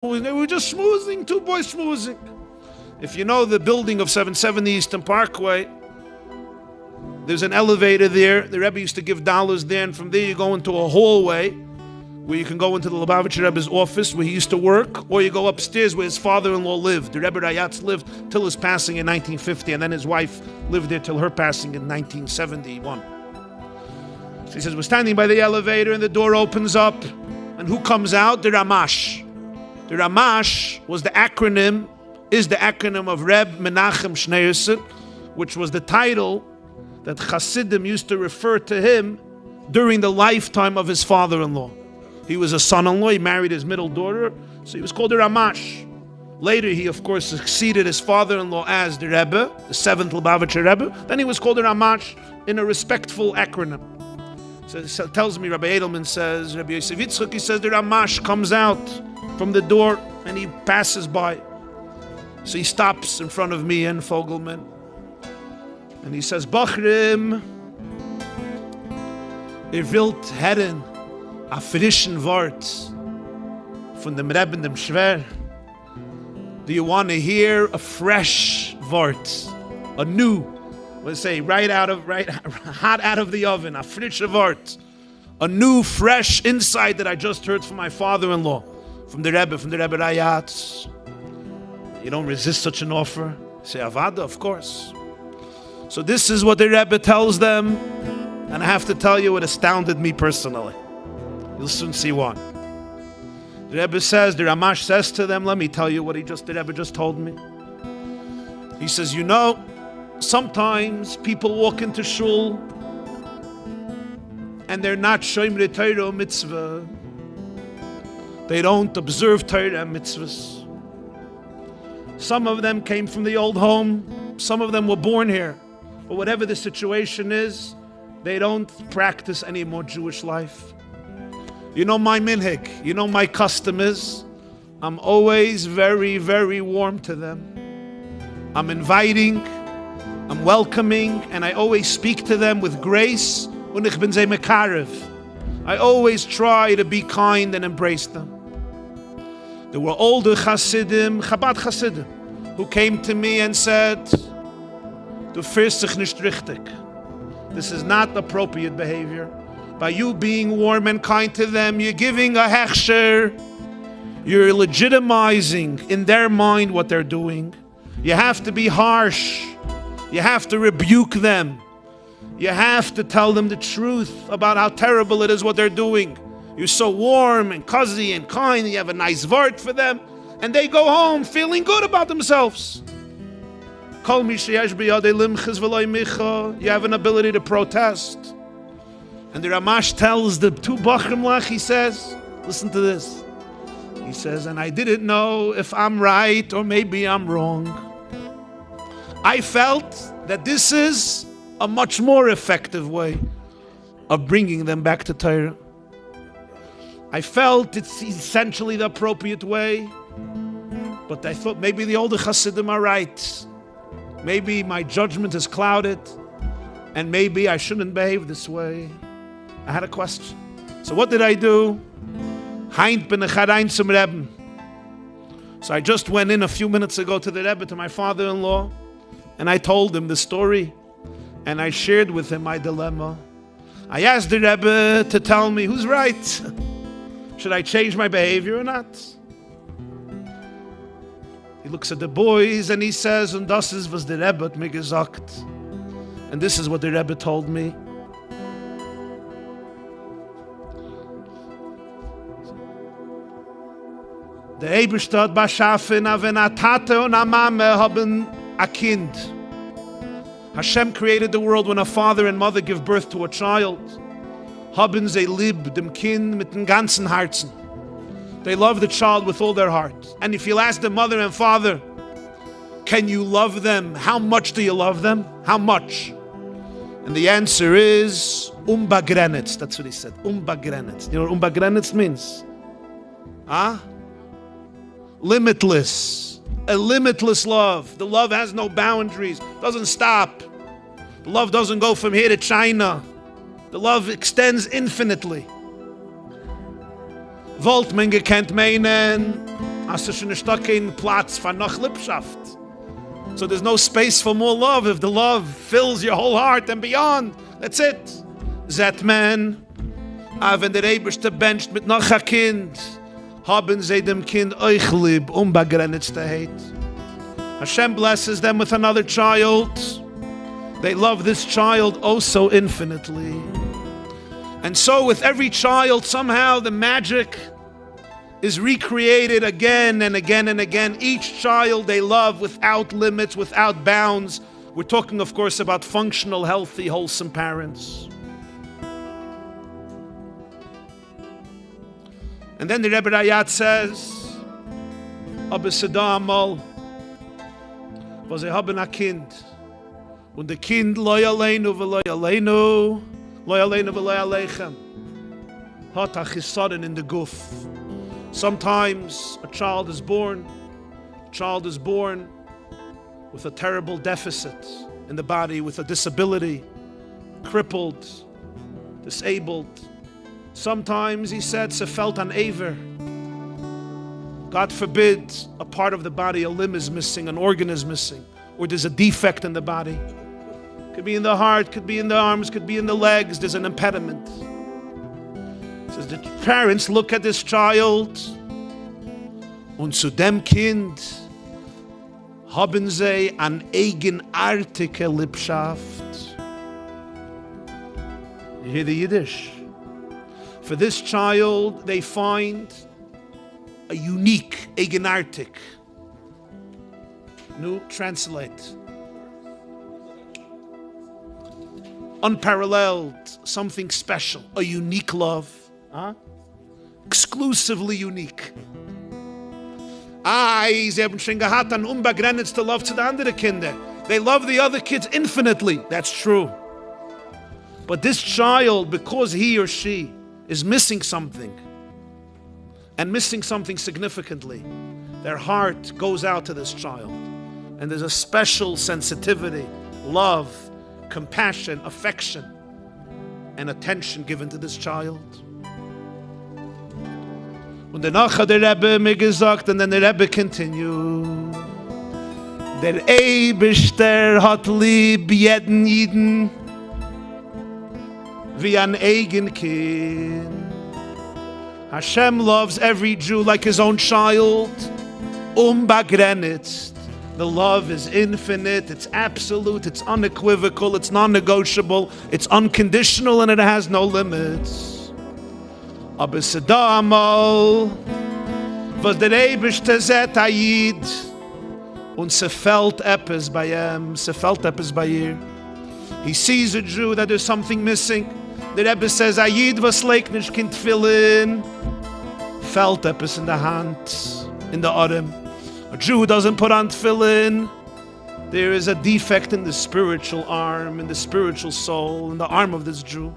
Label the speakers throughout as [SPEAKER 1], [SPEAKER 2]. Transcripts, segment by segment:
[SPEAKER 1] They were just schmoozing, two boys schmoozing. If you know the building of 770 Eastern Parkway, there's an elevator there. The Rebbe used to give dollars there, and from there you go into a hallway where you can go into the Lubavitcher Rebbe's office where he used to work, or you go upstairs where his father-in-law lived. The Rebbe Rayatz lived till his passing in 1950, and then his wife lived there till her passing in 1971. So he says, we're standing by the elevator and the door opens up, and who comes out? The Ramash. The Ramash is the acronym of Reb Menachem Schneerson, which was the title that Hasidim used to refer to him during the lifetime of his father-in-law. He was a son-in-law, he married his middle daughter, so he was called the Ramash. Later he, of course, succeeded his father-in-law as the Rebbe, the 7th Lubavitcher Rebbe. Then he was called the Ramash in a respectful acronym. So it tells me, Rabbi Edelman says, Rabbi Yosef Yitzchak, he says the Ramash comes out from the door and he passes by. So he stops in front of me and Fogelman. And he says, Bachrim, wilt herren a frischen Wort von dem Rebbe dem Schwer. Do you want to hear a fresh Wort? A new, let's say, hot out of the oven, a frische Wort. A new, fresh insight that I just heard from my father-in-law, from the Rebbe Rayatz. You don't resist such an offer. Say, Avada, of course. So this is what the Rebbe tells them, and I have to tell you, it astounded me personally. You'll soon see why. The Rebbe says, the Ramash says to them, let me tell you what the Rebbe just told me. He says, you know, sometimes people walk into shul and they're not shomer Torah mitzvah. They don't observe Torah mitzvahs. Some of them came from the old home. Some of them were born here. But whatever the situation is, they don't practice any more Jewish life. You know my minhag, you know my custom is, I'm always very, very warm to them. I'm inviting, I'm welcoming, and I always speak to them with grace. Und ich bin sie mekarev. I always try to be kind and embrace them. There were older Hasidim, Chabad Hasidim, who came to me and said, Du fühlst dich nicht richtig. This is not appropriate behavior. By you being warm and kind to them, you're giving a hechsher. You're legitimizing in their mind what they're doing. You have to be harsh. You have to rebuke them. You have to tell them the truth about how terrible it is what they're doing. You're so warm and cozy and kind, and you have a nice word for them, and they go home feeling good about themselves. You have an ability to protest. And the Ramash tells the two Bachrim Lach, he says, listen to this. He says, and I didn't know if I'm right or maybe I'm wrong. I felt that this is a much more effective way of bringing them back to Torah. I felt it's essentially the appropriate way, but I thought maybe the older Hasidim are right. Maybe my judgment is clouded, and maybe I shouldn't behave this way. I had a question. So what did I do? So I just went in a few minutes ago to the Rebbe, to my father-in-law, and I told him the story, and I shared with him my dilemma. I asked the Rebbe to tell me who's right. Should I change my behavior or not? He looks at the boys and he says, and das ist, was der Rebbe hat mir gesagt. And this is what the Rebbe told me. Der Eberste hat beschaffen, wenn a Tate und a Mame haben a Kind. Hashem created the world when a father and mother give birth to a child. Haben sie lieb dem Kind mit dem ganzen Herzen. They love the child with all their heart. And if you'll ask the mother and father, can you love them? How much do you love them? How much? And the answer is unbegrenzt. That's what he said. Unbegrenzt. You know what unbegrenzt means? Limitless. A limitless love. The love has no boundaries. Doesn't stop. The love doesn't go from here to China. The love extends infinitely. Wollt man gekannt meinen, Hast du schon nicht keinen Platz für noch Liebschaft? So there's no space for more love. If the love fills your whole heart and beyond, that's it. That man, wenn der Eberste bencht mit noch ein Kind, haben sie dem Kind euch lieb, unbegrenzte Hate. Hashem blesses them with another child. They love this child oh so infinitely. And so with every child, somehow the magic is recreated again and again and again. Each child they love without limits, without bounds. We're talking, of course, about functional, healthy, wholesome parents. And then the Rebbe Rayat says, Aber Sedamol, was haben a Kind. Und the Kind loy aleinu v'loy aleinu, loy aleinu v'loy aleichem. Hat a chisaron in the guf. Sometimes a child is born with a terrible deficit in the body, with a disability, crippled, disabled. Sometimes, he said, se felt an aver. God forbid, a part of the body, a limb is missing, an organ is missing, or there's a defect in the body. Could be in the heart, could be in the arms, could be in the legs, there's an impediment. Says the parents look at this child, und zu dem Kind haben sie an eigenartige Liebschaft. You hear the Yiddish? For this child, they find a unique, eigenartig. New translate. Unparalleled, something special, a unique love. Exclusively unique. Sie haben schon gehabt an unbegrenzte Love zu den anderen Kindern. They love the other kids infinitely. That's true. But this child, because he or she is missing something, and missing something significantly, their heart goes out to this child. And there's a special sensitivity, love, compassion, affection, and attention given to this child. Und danach hat der Rebbe mir gesagt, und dann der Rebbe continued, der Eibishter hat lieb jeden Jiden wie ein eigen Kind. Hashem loves every Jew like his own child. Unbegrenzt. The love is infinite, it's absolute, it's unequivocal, it's non-negotiable, it's unconditional, and it has no limits. Aber sedamol, was der Eibishter zet ayid, und se felt epis by him, se felt epis by ihr. He sees a Jew that there's something missing. The Rebbe says, ayid was leiknish kind tefillin, felt epis in the hand, in the arm. A Jew who doesn't put on tefillin, there is a defect in the spiritual arm, in the spiritual soul, in the arm of this Jew.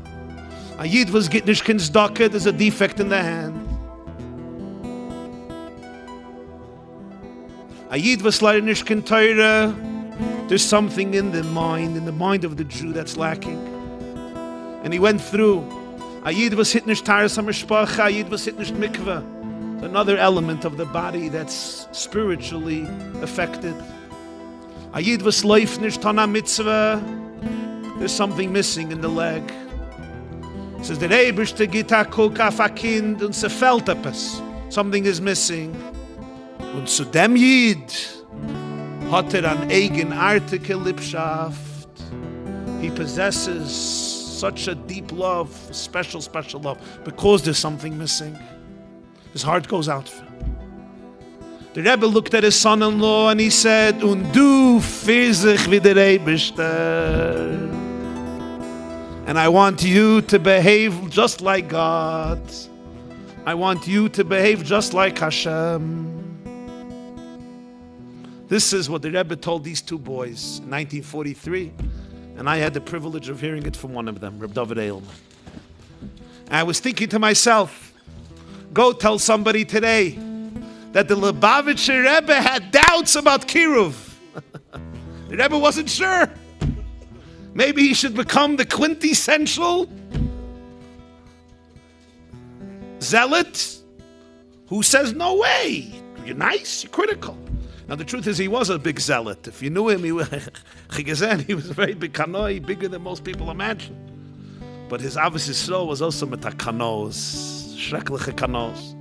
[SPEAKER 1] A Yid was gitnish kin tzedakah, there's a defect in the hand. A Yid was learnish kin Torah, there's something in the mind of the Jew that's lacking. And he went through. A Yid was hitnish taras hamishpacha, a Yid was hitnish mikveh. Another element of the body that's spiritually affected. A Yid was leifnish tana mitzvah, there's something missing in the leg. It says, der Eibishter git a kuk auf a Kind und se felt etwas. Something is missing. Und zu dem Yid hat an eigenartige Liebschaft. He possesses such a deep love, special love, because there's something missing. His heart goes out. The Rebbe looked at his son-in-law and he said, Und du fizich wie der Eibishter. And I want you to behave just like God. I want you to behave just like Hashem. This is what the Rebbe told these two boys in 1943. And I had the privilege of hearing it from one of them, Reb David Eilman. And I was thinking to myself, go tell somebody today that the Lubavitcher Rebbe had doubts about Kiruv. The Rebbe wasn't sure. Maybe he should become the quintessential zealot who says, no way. You're nice, you're critical. Now the truth is he was a big zealot. If you knew him, he was a very big kanoi, bigger than most people imagine. But his obviously soul was also mit kanos, schreckliche kanos.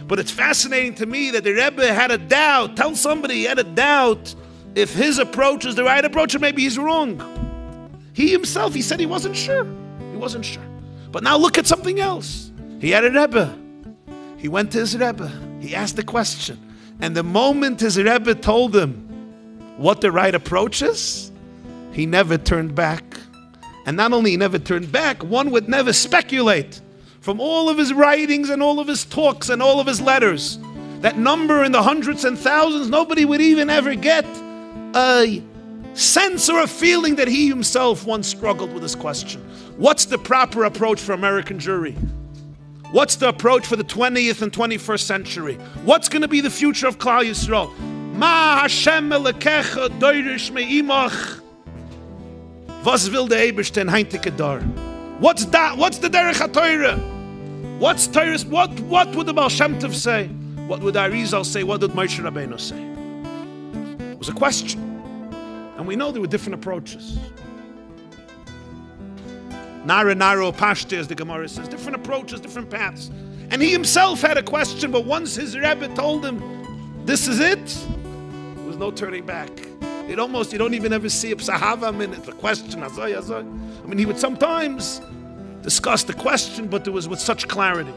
[SPEAKER 1] But it's fascinating to me that the Rebbe had a doubt. Tell somebody he had a doubt if his approach is the right approach or maybe he's wrong. He himself, he said he wasn't sure. He wasn't sure. But now look at something else. He had a Rebbe. He went to his Rebbe. He asked the question. And the moment his Rebbe told him what the right approach is, he never turned back. And not only he never turned back, one would never speculate from all of his writings and all of his talks and all of his letters, that number in the hundreds and thousands, nobody would even ever get a sense or a feeling that he himself once struggled with this question. What's the proper approach for American Jewry? What's the approach for the 20th and 21st century? What's going to be the future of Klal Yisrael? Ma Hashem elekecha doirish me'imach. Was will der Eberstein heintike dar? What's that? What's the derech HaTorah? What's Torah? What would the Baal Shem Tov say? What would Arizal say? What would Moshe Rabbeinu say? It was a question. And we know there were different approaches. Nara Pashte, as the Gemara says, different approaches, different paths. And he himself had a question, but once his Rebbe told him, this is it, there was no turning back. You don't even ever see a psahava minute, the question, I mean, he would sometimes discuss the question, but it was with such clarity.